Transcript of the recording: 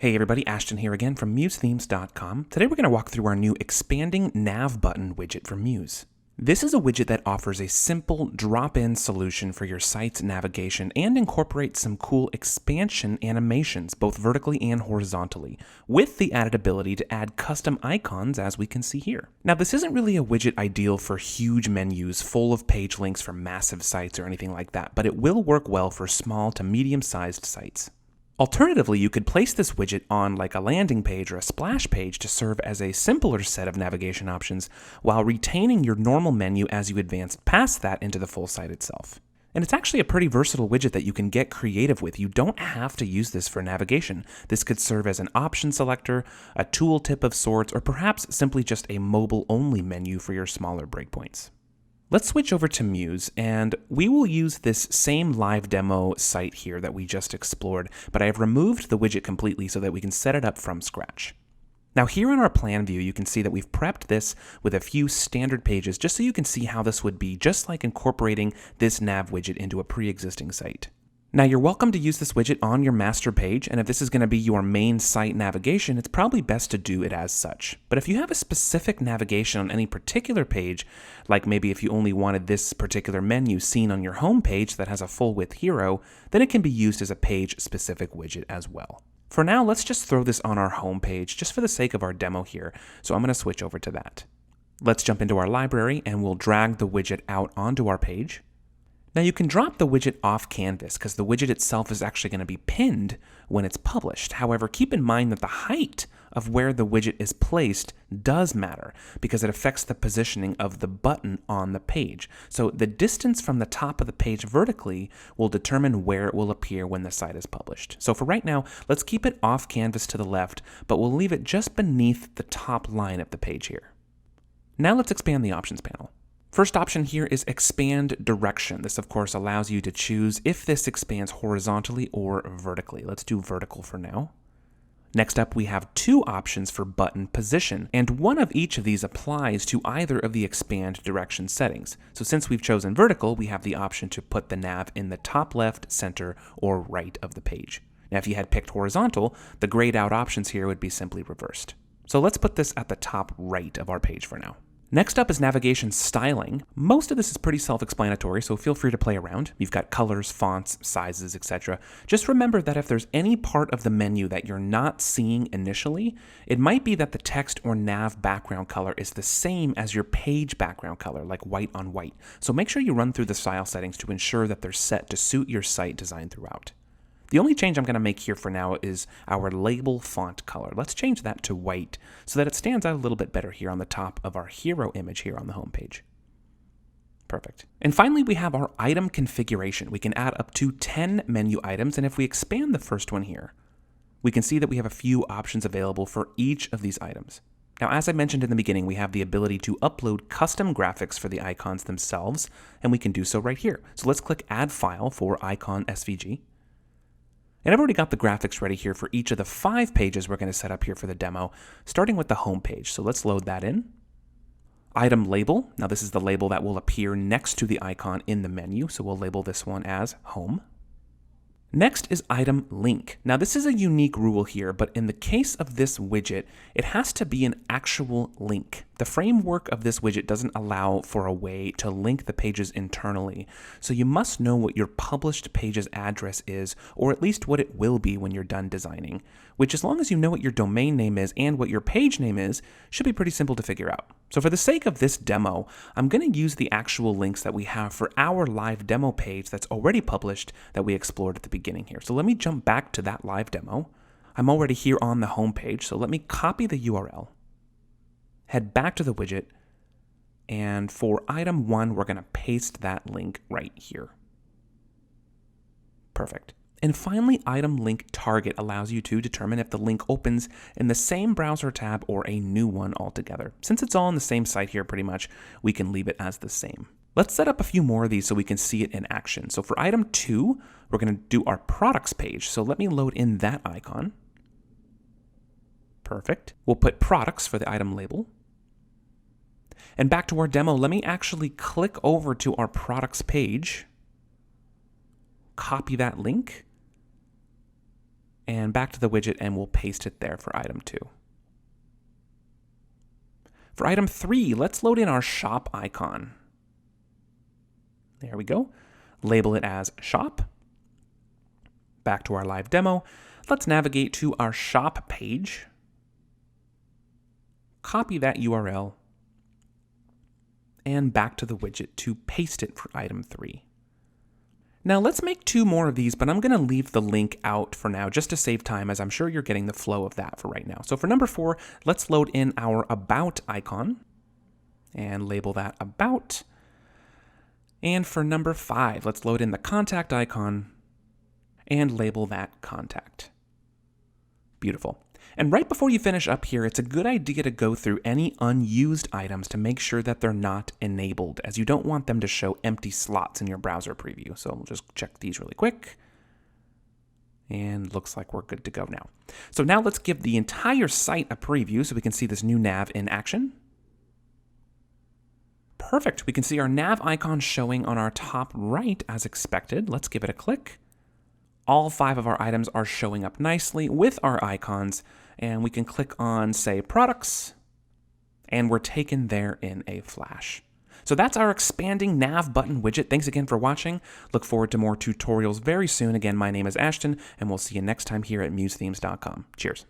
Hey everybody, Ashton here again from MuseThemes.com. Today we're going to walk through our new Expanding Nav Button widget for Muse. This is a widget that offers a simple drop-in solution for your site's navigation and incorporates some cool expansion animations, both vertically and horizontally, with the added ability to add custom icons as we can see here. Now this isn't really a widget ideal for huge menus full of page links for massive sites or anything like that, but it will work well for small to medium-sized sites. Alternatively, you could place this widget on like a landing page or a splash page to serve as a simpler set of navigation options while retaining your normal menu as you advance past that into the full site itself. And it's actually a pretty versatile widget that you can get creative with. You don't have to use this for navigation. This could serve as an option selector, a tooltip of sorts, or perhaps simply just a mobile-only menu for your smaller breakpoints. Let's switch over to Muse, and we will use this same live demo site here that we just explored, but I have removed the widget completely so that we can set it up from scratch. Now here in our plan view, you can see that we've prepped this with a few standard pages just so you can see how this would be, just like incorporating this nav widget into a pre-existing site. Now you're welcome to use this widget on your master page, and if this is going to be your main site navigation, it's probably best to do it as such. But if you have a specific navigation on any particular page, like maybe if you only wanted this particular menu seen on your home page that has a full-width hero, then it can be used as a page-specific widget as well. For now, let's just throw this on our home page just for the sake of our demo here, so I'm going to switch over to that. Let's jump into our library and we'll drag the widget out onto our page. Now you can drop the widget off canvas because the widget itself is actually going to be pinned when it's published. However, keep in mind that the height of where the widget is placed does matter because it affects the positioning of the button on the page. So the distance from the top of the page vertically will determine where it will appear when the site is published. So for right now, let's keep it off canvas to the left, but we'll leave it just beneath the top line of the page here. Now let's expand the options panel. First option here is expand direction. This of course allows you to choose if this expands horizontally or vertically. Let's do vertical for now. Next up we have two options for button position, and one of each of these applies to either of the expand direction settings. So since we've chosen vertical, we have the option to put the nav in the top left, center, or right of the page. Now if you had picked horizontal, the grayed out options here would be simply reversed. So let's put this at the top right of our page for now. Next up is navigation styling. Most of this is pretty self-explanatory, so feel free to play around. You've got colors, fonts, sizes, etc. Just remember that if there's any part of the menu that you're not seeing initially, it might be that the text or nav background color is the same as your page background color, like white on white. So make sure you run through the style settings to ensure that they're set to suit your site design throughout. The only change I'm going to make here for now is our label font color. Let's change that to white so that it stands out a little bit better here on the top of our hero image here on the home page. Perfect. And finally, we have our item configuration. We can add up to 10 menu items, and if we expand the first one here, we can see that we have a few options available for each of these items. Now, as I mentioned in the beginning, we have the ability to upload custom graphics for the icons themselves, and we can do so right here. So let's click Add File for Icon SVG. And I've already got the graphics ready here for each of the 5 pages we're going to set up here for the demo, starting with the home page. So let's load that in. Item label. Now this is the label that will appear next to the icon in the menu, so we'll label this one as home. Next is item link. Now this is a unique rule here, but in the case of this widget, it has to be an actual link. The framework of this widget doesn't allow for a way to link the pages internally, so you must know what your published page's address is, or at least what it will be when you're done designing, which as long as you know what your domain name is and what your page name is, should be pretty simple to figure out. So for the sake of this demo, I'm going to use the actual links that we have for our live demo page that's already published that we explored at the beginning here. So let me jump back to that live demo. I'm already here on the home page, so let me copy the URL, head back to the widget, and for item 1, we're going to paste that link right here. Perfect. And finally, item link target allows you to determine if the link opens in the same browser tab or a new one altogether. Since it's all on the same site here pretty much, we can leave it as the same. Let's set up a few more of these so we can see it in action. So for item 2, we're going to do our products page. So let me load in that icon. Perfect. We'll put products for the item label. And back to our demo, let me actually click over to our products page, copy that link, and back to the widget, and we'll paste it there for item 2. For item 3, let's load in our shop icon. There we go. Label it as shop. Back to our live demo. Let's navigate to our shop page. Copy that URL and back to the widget to paste it for item 3. Now let's make 2 more of these, but I'm going to leave the link out for now just to save time, as I'm sure you're getting the flow of that for right now. So for number 4, let's load in our about icon and label that about. And for number 5, let's load in the contact icon and label that contact. Beautiful. And right before you finish up here, it's a good idea to go through any unused items to make sure that they're not enabled, as you don't want them to show empty slots in your browser preview. So we'll just check these really quick. And looks like we're good to go now. So now let's give the entire site a preview so we can see this new nav in action. Perfect. We can see our nav icon showing on our top right as expected. Let's give it a click. All 5 of our items are showing up nicely with our icons, and we can click on, say, products, and we're taken there in a flash. So that's our expanding nav button widget. Thanks again for watching. Look forward to more tutorials very soon. Again, my name is Ashton, and we'll see you next time here at MuseThemes.com. Cheers.